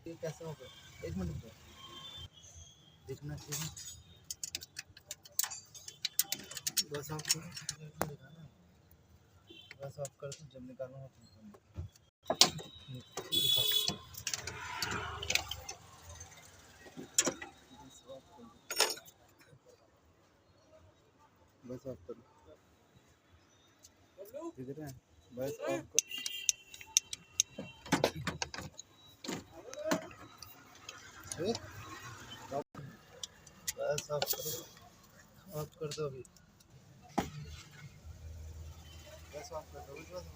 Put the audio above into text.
ये कैसे होगा? एक मिनट रुको, देखना चाहिए। बस ऑफ कर, बस ऑफ कर, जब निकालना हो तुम बस ऑफ कर, इधर है, बस ऑफ कर, बस ऑफ करो, ऑफ कर दो अभी, बस ऑफ कर दो, बस